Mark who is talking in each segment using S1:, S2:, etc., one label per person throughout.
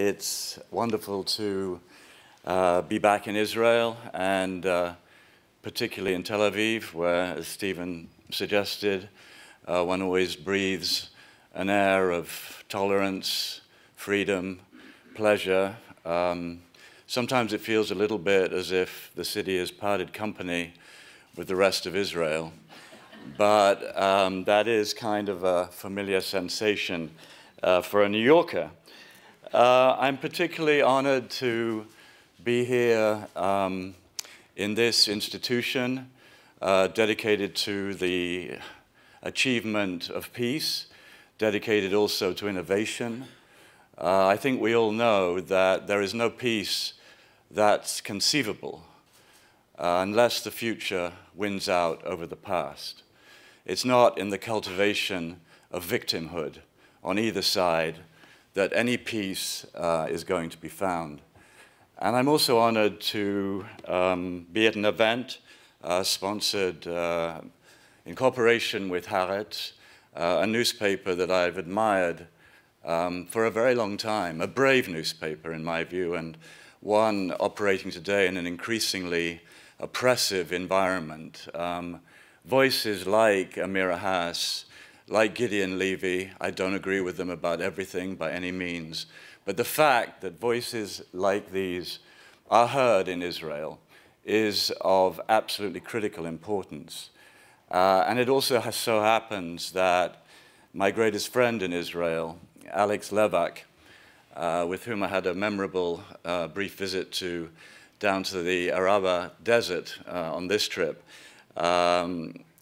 S1: It's wonderful to be back in Israel, and particularly in Tel Aviv, where, as Stephen suggested, one always breathes an air of tolerance, freedom, pleasure. Sometimes it feels a little bit as if the city has parted company with the rest of Israel, but that is kind of a familiar sensation for a New Yorker. I'm particularly honored to be here in this institution dedicated to the achievement of peace, dedicated also to innovation. I think we all know that there is no peace that's conceivable unless the future wins out over the past. It's not in the cultivation of victimhood on either side that any peace is going to be found. And I'm also honored to be at an event sponsored in cooperation with Haaretz, a newspaper that I've admired for a very long time, a brave newspaper in my view, and one operating today in an increasingly oppressive environment. Voices like Amira Haas, like Gideon Levy, I don't agree with them about everything by any means, but the fact that voices like these are heard in Israel is of absolutely critical importance. And it also so happens that my greatest friend in Israel, Alex Levak, with whom I had a memorable brief visit down to the Araba Desert on this trip,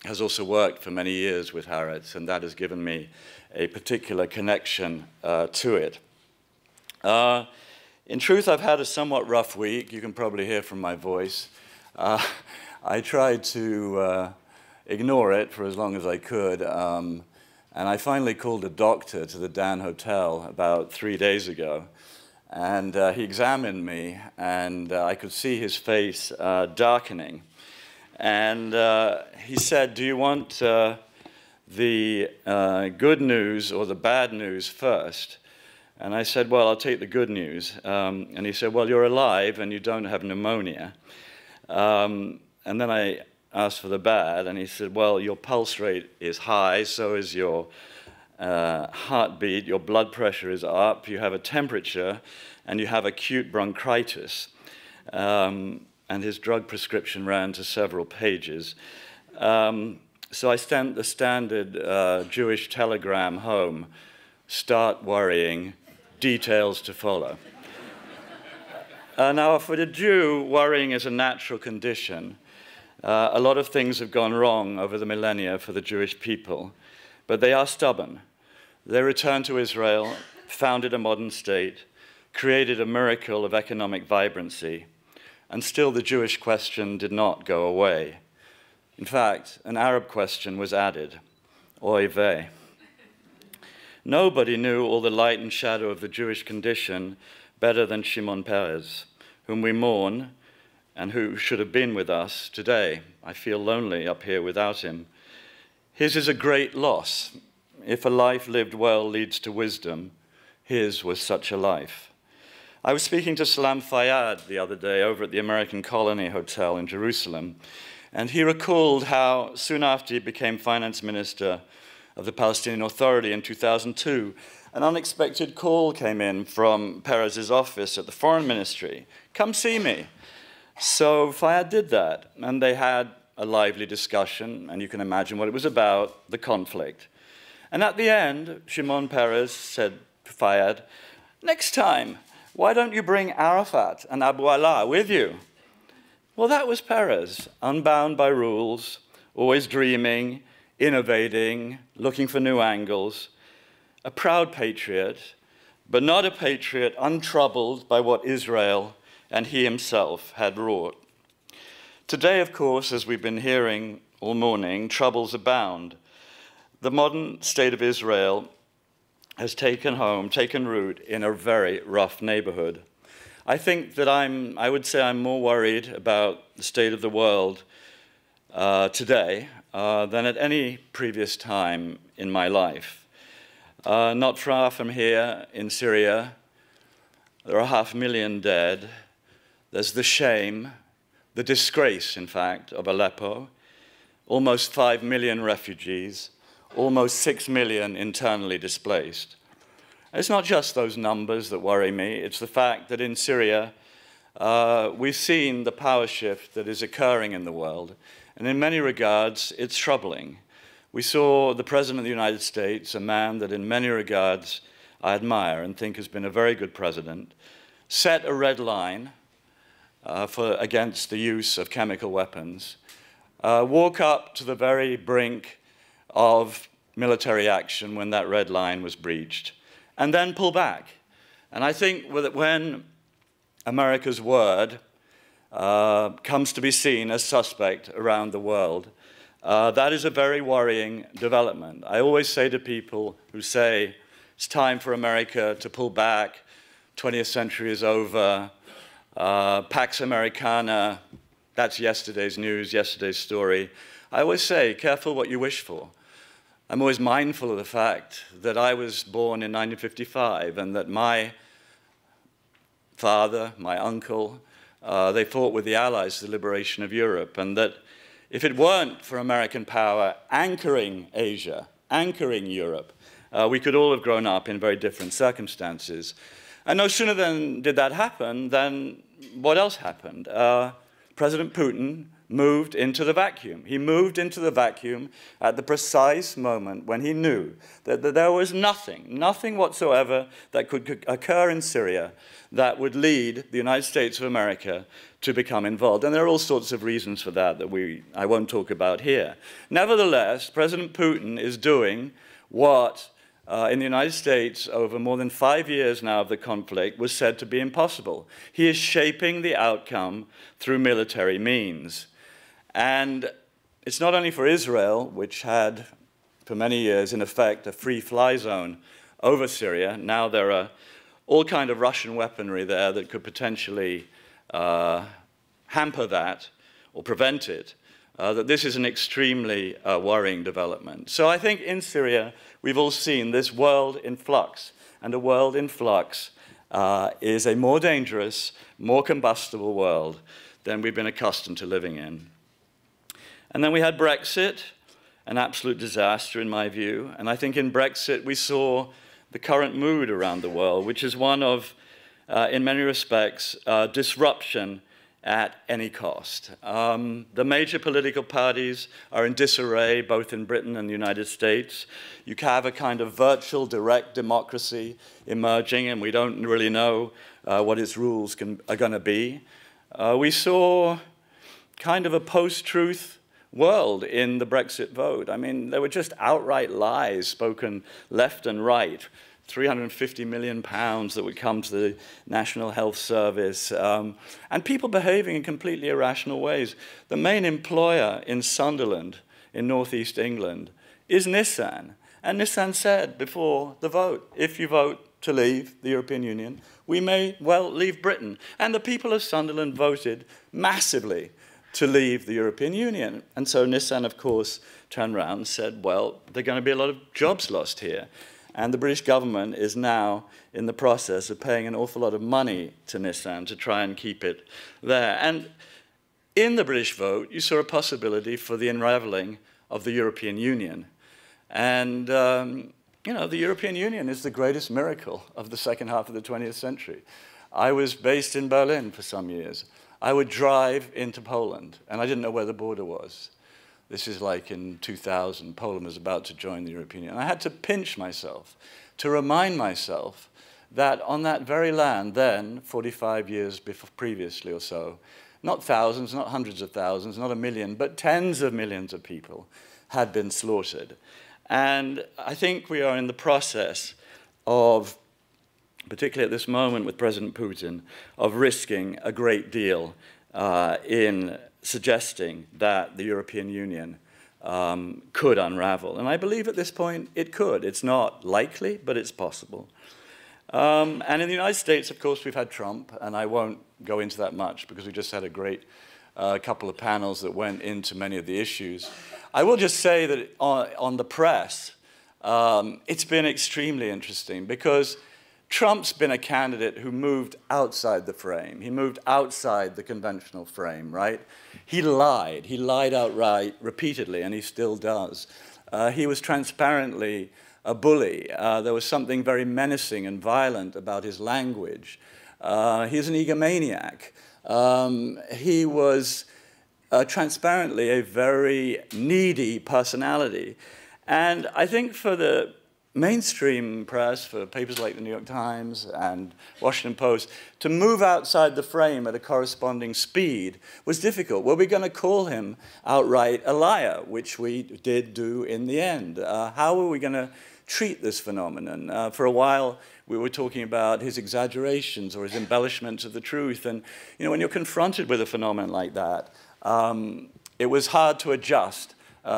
S1: has also worked for many years with Haaretz, and that has given me a particular connection to it. In truth, I've had a somewhat rough week. You can probably hear from my voice. I tried to ignore it for as long as I could, and I finally called a doctor to the Dan Hotel about 3 days ago, and he examined me, and I could see his face darkening. And he said, "Do you want the good news or the bad news first?" And I said, "Well, I'll take the good news." And he said, "Well, you're alive and you don't have pneumonia." And then I asked for the bad, and he said, "Well, your pulse rate is high, so is your heartbeat, your blood pressure is up, you have a temperature, and you have acute bronchitis." And his drug prescription ran to several pages. So I sent the standard Jewish telegram home: "Start worrying, details to follow." Now, for the Jew, worrying is a natural condition. A lot of things have gone wrong over the millennia for the Jewish people, but they are stubborn. They returned to Israel, founded a modern state, created a miracle of economic vibrancy, and still the Jewish question did not go away. In fact, an Arab question was added: oy vey. Nobody knew all the light and shadow of the Jewish condition better than Shimon Peres, whom we mourn and who should have been with us today. I feel lonely up here without him. His is a great loss. If a life lived well leads to wisdom, his was such a life. I was speaking to Salam Fayyad the other day over at the American Colony Hotel in Jerusalem, and he recalled how soon after he became finance minister of the Palestinian Authority in 2002, an unexpected call came in from Peres's office at the Foreign Ministry: "Come see me." So Fayyad did that, and they had a lively discussion, and you can imagine what it was about: the conflict. And at the end, Shimon Peres said to Fayyad, "Next time, why don't you bring Arafat and Abu Allah with you?" Well, that was Peres, unbound by rules, always dreaming, innovating, looking for new angles, a proud patriot, but not a patriot untroubled by what Israel and he himself had wrought. Today, of course, as we've been hearing all morning, troubles abound. The modern state of Israel has taken root in a very rough neighborhood. I think that I would say I'm more worried about the state of the world today than at any previous time in my life. Not far from here in Syria, There are 500,000 dead. There's the shame, the disgrace, in fact, of Aleppo. Almost 5 million refugees, almost 6 million internally displaced. It's not just those numbers that worry me. It's the fact that in Syria, we've seen the power shift that is occurring in the world. And in many regards, it's troubling. We saw the President of the United States, a man that in many regards I admire and think has been a very good president, set a red line against the use of chemical weapons, walk up to the very brink of military action when that red line was breached, and then pull back. And I think that when America's word comes to be seen as suspect around the world, that is a very worrying development. I always say to people who say it's time for America to pull back, 20th century is over, Pax Americana, that's yesterday's news, yesterday's story. I always say, careful what you wish for. I'm always mindful of the fact that I was born in 1955 and that my father, my uncle, they fought with the Allies for the liberation of Europe, and that if it weren't for American power anchoring Asia, anchoring Europe, we could all have grown up in very different circumstances. And no sooner than did that happen, then what else happened? President Putin moved into the vacuum. He moved into the vacuum at the precise moment when he knew that there was nothing whatsoever that could occur in Syria that would lead the United States of America to become involved. And there are all sorts of reasons for that I won't talk about here. Nevertheless, President Putin is doing what in the United States, over more than 5 years now of the conflict, was said to be impossible. He is shaping the outcome through military means. And it's not only for Israel, which had for many years, in effect, a free fly zone over Syria. Now there are all kinds of Russian weaponry there that could potentially hamper that or prevent it. That this is an extremely worrying development. So I think in Syria, we've all seen this world in flux. And a world in flux is a more dangerous, more combustible world than we've been accustomed to living in. And then we had Brexit, an absolute disaster in my view. And I think in Brexit, we saw the current mood around the world, which is one of, in many respects, disruption at any cost. The major political parties are in disarray, both in Britain and the United States. You have a kind of virtual direct democracy emerging, and we don't really know what its rules are going to be. We saw kind of a post-truth world in the Brexit vote. I mean, there were just outright lies spoken left and right. £350 million that would come to the National Health Service, and people behaving in completely irrational ways. The main employer in Sunderland, in northeast England, is Nissan. And Nissan said before the vote, if you vote to leave the European Union, we may well leave Britain. And the people of Sunderland voted massively to leave the European Union. And so Nissan, of course, turned around and said, well, there are going to be a lot of jobs lost here. And the British government is now in the process of paying an awful lot of money to Nissan to try and keep it there. And in the British vote, you saw a possibility for the unraveling of the European Union. And, you know, the European Union is the greatest miracle of the second half of the 20th century. I was based in Berlin for some years. I would drive into Poland, and I didn't know where the border was. This is like in 2000, Poland was about to join the European Union. I had to pinch myself to remind myself that on that very land then, 45 years previously or so, not thousands, not hundreds of thousands, not a million, but tens of millions of people had been slaughtered. And I think we are in the process of, particularly at this moment with President Putin, of risking a great deal in suggesting that the European Union could unravel. And I believe at this point it could. It's not likely, but it's possible. And in the United States, of course, we've had Trump, and I won't go into that much because we just had a great couple of panels that went into many of the issues. I will just say that on the press, it's been extremely interesting because Trump's been a candidate who moved outside the frame. He moved outside the conventional frame, right? He lied. He lied outright repeatedly, and he still does. He was transparently a bully. There was something very menacing and violent about his language. He's an egomaniac. He was transparently a very needy personality. And I think for the mainstream press, for papers like the New York Times and Washington Post, to move outside the frame at a corresponding speed was difficult. Were we going to call him outright a liar, which we did do in the end? How were we going to treat this phenomenon? For a while, we were talking about his exaggerations or his embellishments of the truth. And when you're confronted with a phenomenon like that, it was hard to adjust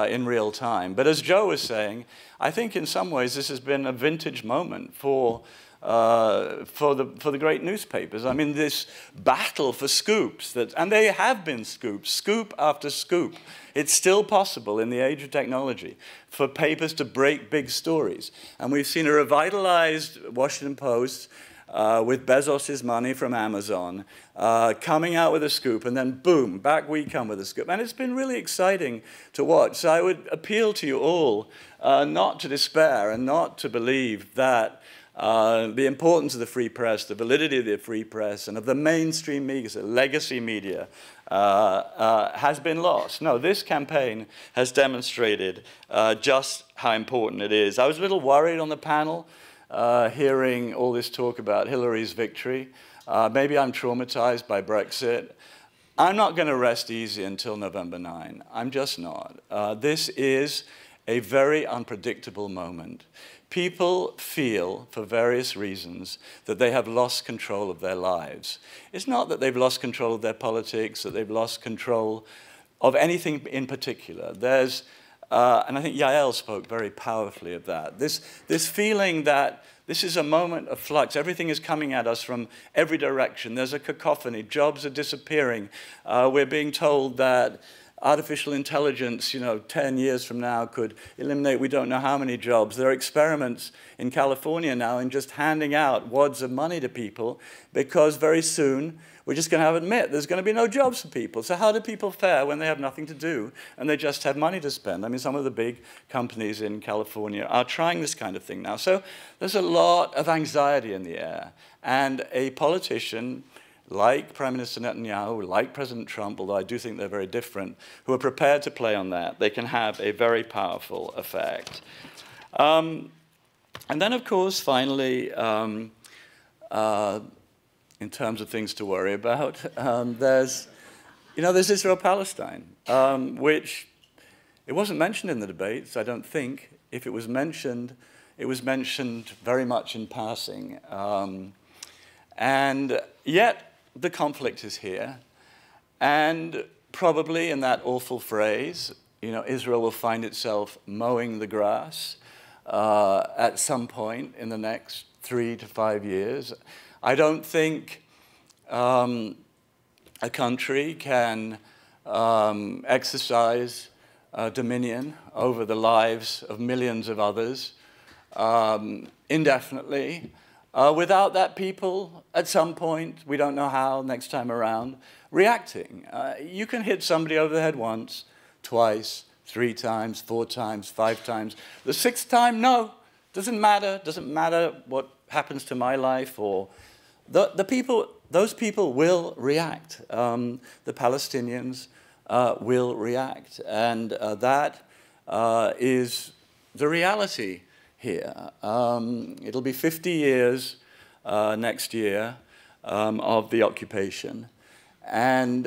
S1: in real time. But as Joe was saying, I think in some ways this has been a vintage moment for the great newspapers. I mean, this battle for scoops, and they have been scoops, scoop after scoop. It's still possible in the age of technology for papers to break big stories. And we've seen a revitalized Washington Post with Bezos's money from Amazon, coming out with a scoop, and then boom, back we come with a scoop. And it's been really exciting to watch. So I would appeal to you all not to despair and not to believe that the importance of the free press, the validity of the free press, and of the mainstream media, the legacy media, has been lost. No, this campaign has demonstrated just how important it is. I was a little worried on the panel, hearing all this talk about Hillary's victory. Maybe I'm traumatized by Brexit. I'm not going to rest easy until November 9. I'm just not. This is a very unpredictable moment. People feel, for various reasons, that they have lost control of their lives. It's not that they've lost control of their politics, that they've lost control of anything in particular. There's and I think Yael spoke very powerfully of that. This feeling that this is a moment of flux. Everything is coming at us from every direction. There's a cacophony. Jobs are disappearing. We're being told that artificial intelligence, 10 years from now could eliminate we don't know how many jobs. There are experiments in California now in just handing out wads of money to people because very soon we're just going to have to admit there's going to be no jobs for people. So how do people fare when they have nothing to do and they just have money to spend? I mean, some of the big companies in California are trying this kind of thing now. So there's a lot of anxiety in the air. And a politician like Prime Minister Netanyahu, like President Trump, although I do think they're very different, who are prepared to play on that, they can have a very powerful effect. And then, of course, finally, in terms of things to worry about, there's Israel-Palestine, which it wasn't mentioned in the debates, I don't think. If it was mentioned very much in passing. And yet, the conflict is here, and probably in that awful phrase, Israel will find itself mowing the grass at some point in the next 3 to 5 years. I don't think a country can exercise dominion over the lives of millions of others indefinitely. Without that people, at some point, we don't know how, next time around, reacting. You can hit somebody over the head once, twice, 3 times, 4 times, 5 times. The 6th time, no. Doesn't matter. Doesn't matter what happens to my life. Or those people will react. The Palestinians will react. And that is the reality here. It'll be 50 years next year of the occupation. And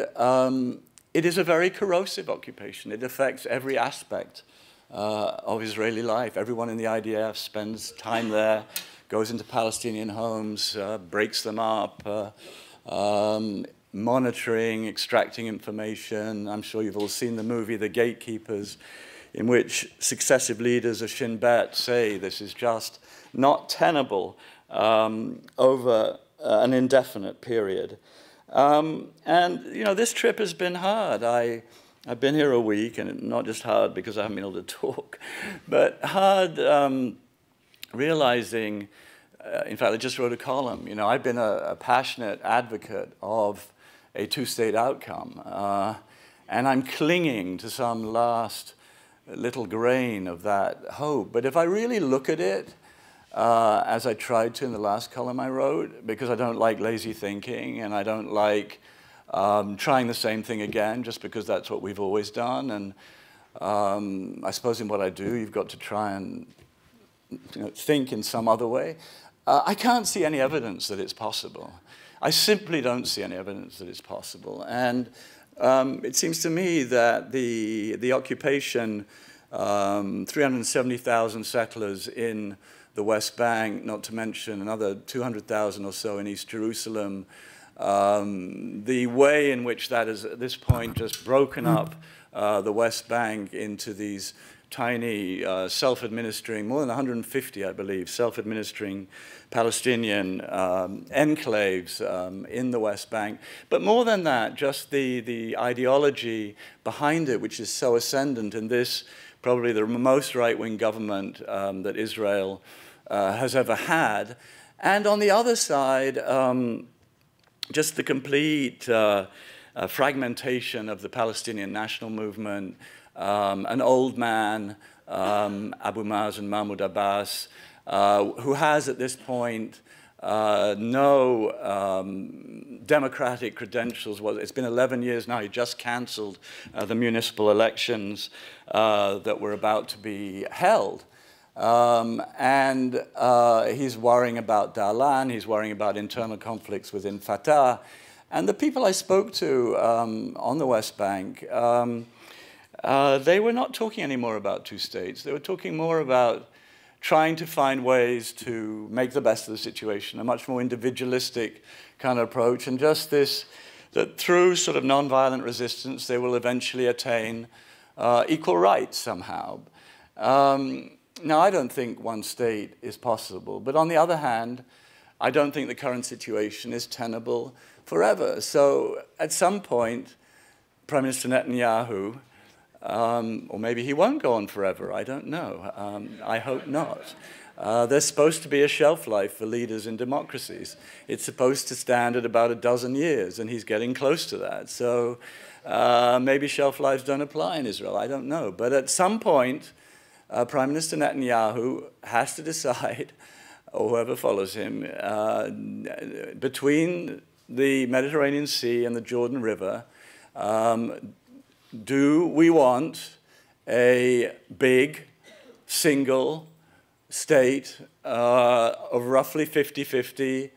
S1: it is a very corrosive occupation. It affects every aspect of Israeli life. Everyone in the IDF spends time there, goes into Palestinian homes, breaks them up, monitoring, extracting information. I'm sure you've all seen the movie The Gatekeepers, in which successive leaders of Shin Bet say this is just not tenable over an indefinite period. And, this trip has been hard. I've been here a week, and not just hard because I haven't been able to talk, but hard realizing in fact, I just wrote a column. You know, I've been a passionate advocate of a two-state outcome, and I'm clinging to some last little grain of that hope. But if I really look at it, as I tried to in the last column I wrote, because I don't like lazy thinking, and I don't like trying the same thing again just because that's what we've always done. And I suppose in what I do, you've got to try and think in some other way. I can't see any evidence that it's possible. I simply don't see any evidence that it's possible. And it seems to me that the occupation, 370,000 settlers in the West Bank, not to mention another 200,000 or so in East Jerusalem, the way in which that is at this point just broken up the West Bank into these tiny self-administering, more than 150, I believe, self-administering Palestinian enclaves in the West Bank. But more than that, just the ideology behind it, which is so ascendant in this, probably the most right-wing government that Israel has ever had. And on the other side, just the complete fragmentation of the Palestinian national movement, an old man, Abu Mazen, Mahmoud Abbas, who has at this point no democratic credentials. Well, it's been 11 years now. He just cancelled the municipal elections that were about to be held. And he's worrying about Dahlan, he's worrying about internal conflicts within Fatah. And the people I spoke to on the West Bank, they were not talking anymore about two states. They were talking more about trying to find ways to make the best of the situation, a much more individualistic kind of approach, and just this, that through sort of nonviolent resistance, they will eventually attain equal rights somehow. Now, I don't think one state is possible, but on the other hand, I don't think the current situation is tenable forever. So at some point, Prime Minister Netanyahu, or maybe he won't go on forever, I don't know. I hope not. There's supposed to be a shelf life for leaders in democracies. It's supposed to stand at about 12 years, and he's getting close to that. So maybe shelf lives don't apply in Israel, I don't know. But at some point, Prime Minister Netanyahu has to decide, or whoever follows him, between the Mediterranean Sea and the Jordan River, do we want a big, single state of roughly 50-50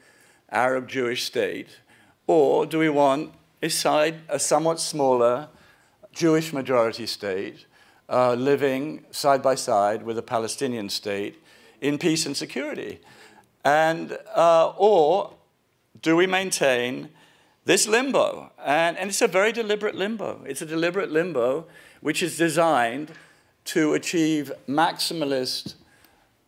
S1: Arab-Jewish state, or do we want a somewhat smaller Jewish majority state living side by side with a Palestinian state in peace and security? And, or do we maintain this limbo? And it's a very deliberate limbo. It's a deliberate limbo which is designed to achieve maximalist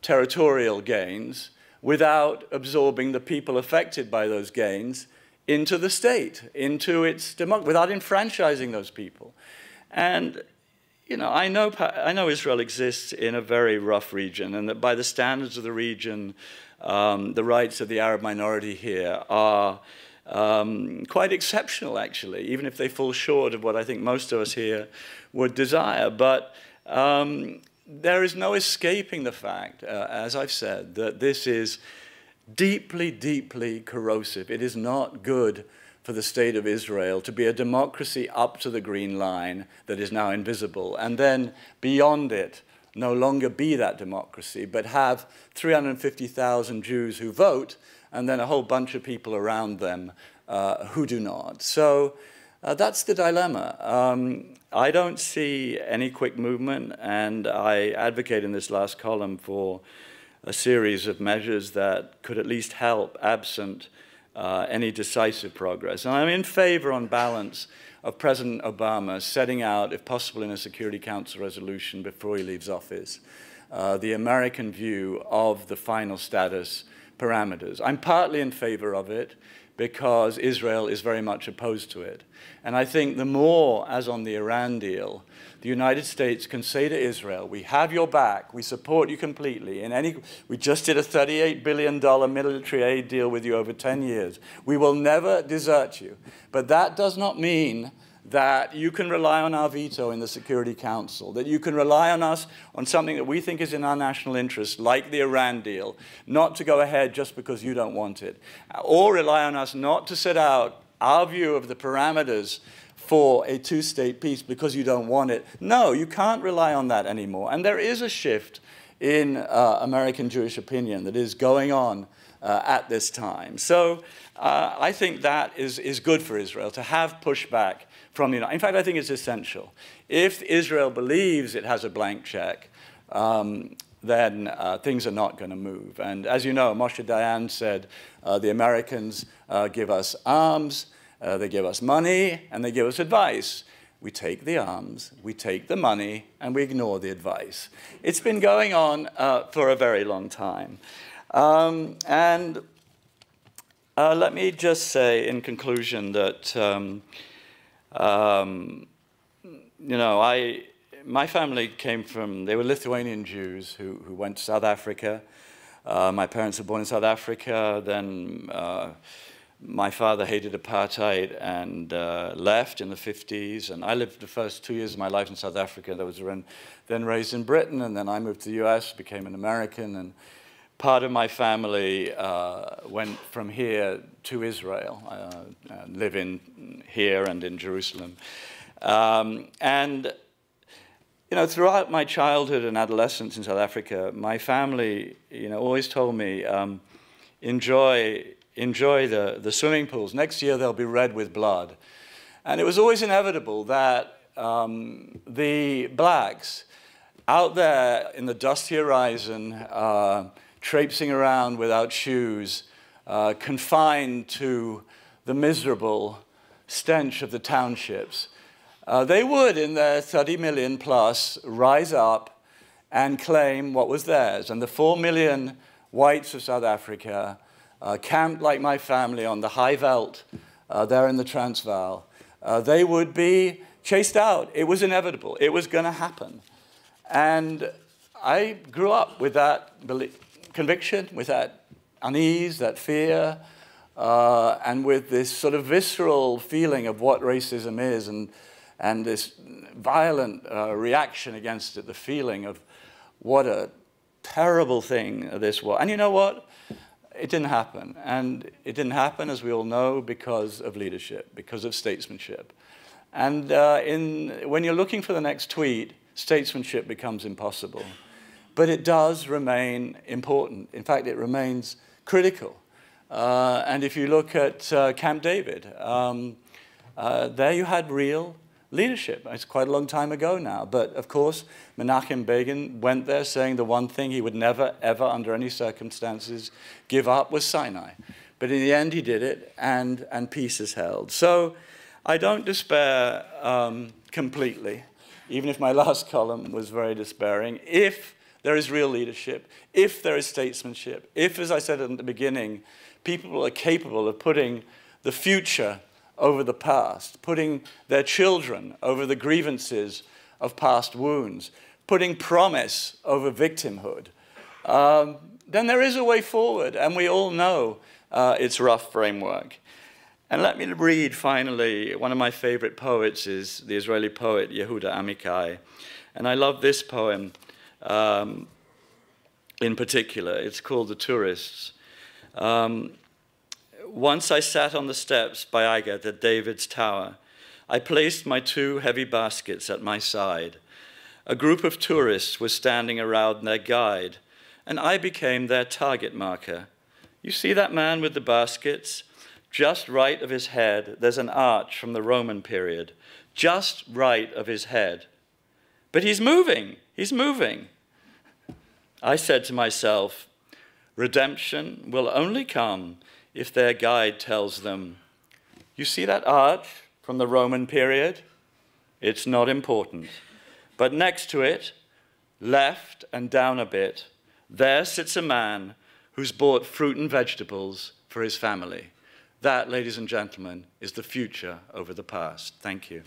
S1: territorial gains without absorbing the people affected by those gains into the state, into its democracy, without enfranchising those people. And you know, I know Israel exists in a very rough region, and that by the standards of the region, the rights of the Arab minority here are quite exceptional, actually, even if they fall short of what I think most of us here would desire. But there is no escaping the fact, as I've said, that this is deeply, deeply corrosive. It is not good for the state of Israel to be a democracy up to the green line that is now invisible, and then beyond it, no longer be that democracy, but have 350,000 Jews who vote, and then a whole bunch of people around them who do not. So that's the dilemma. I don't see any quick movement, and I advocate in this last column for a series of measures that could at least help, absent any decisive progress. And I'm in favor, on balance, of President Obama setting out, if possible in a Security Council resolution before he leaves office, the American view of the final status parameters. I'm partly in favor of it because Israel is very much opposed to it. And I think the more, as on the Iran deal, the United States can say to Israel, we have your back, we support you completely. We just did a $38 billion military aid deal with you over 10 years. We will never desert you. But that does not mean that you can rely on our veto in the Security Council, that you can rely on us on something that we think is in our national interest, like the Iran deal, not to go ahead just because you don't want it, or rely on us not to set out our view of the parameters for a two-state peace because you don't want it. No, you can't rely on that anymore. And there is a shift in American Jewish opinion that is going on at this time. So I think that is good for Israel, to have pushback from the United States. In fact, I think it's essential. If Israel believes it has a blank check, then things are not going to move. And as you know, Moshe Dayan said, the Americans give us arms, they give us money, and they give us advice. We take the arms, we take the money, and we ignore the advice. It's been going on for a very long time. Let me just say in conclusion that, you know, my family came from, they were Lithuanian Jews who went to South Africa. My parents were born in South Africa. Then my father hated apartheid and left in the 50s. And I lived the first 2 years of my life in South Africa. I was then raised in Britain. And then I moved to the US, became an American. And part of my family went from here to Israel, living here and in Jerusalem. And you know, throughout my childhood and adolescence in South Africa, my family, you know, always told me, enjoy the swimming pools. Next year they'll be red with blood. And it was always inevitable that the blacks out there in the dusty horizon, traipsing around without shoes, confined to the miserable stench of the townships, they would, in their 30 million plus, rise up and claim what was theirs. And the 4 million whites of South Africa, camped like my family on the high veld there in the Transvaal, they would be chased out. It was inevitable. It was going to happen. And I grew up with that conviction, with that unease, that fear, and with this sort of visceral feeling of what racism is, and this violent reaction against it, the feeling of what a terrible thing this was. And you know what? It didn't happen. And it didn't happen, as we all know, because of leadership, because of statesmanship. And when you're looking for the next tweet, statesmanship becomes impossible. But it does remain important. In fact, it remains critical. And if you look at Camp David, there you had real leadership. It's quite a long time ago now. But of course, Menachem Begin went there saying the one thing he would never, ever, under any circumstances, give up was Sinai. But in the end, he did it, and peace is held. So I don't despair completely, even if my last column was very despairing. If there is real leadership, if there is statesmanship, if, as I said at the beginning, people are capable of putting the future over the past, putting their children over the grievances of past wounds, putting promise over victimhood, then there is a way forward, and we all know its rough framework. And let me read, finally, one of my favorite poets is the Israeli poet Yehuda Amichai. And I love this poem in particular. It's called The Tourists. Once I sat on the steps by Agat at David's tower. I placed my 2 heavy baskets at my side. A group of tourists was standing around their guide, and I became their target marker. You see that man with the baskets? Just right of his head, there's an arch from the Roman period. Just right of his head. But he's moving. He's moving. I said to myself, redemption will only come if their guide tells them, you see that arch from the Roman period? It's not important. But next to it, left and down a bit, there sits a man who's bought fruit and vegetables for his family. That, ladies and gentlemen, is the future over the past. Thank you.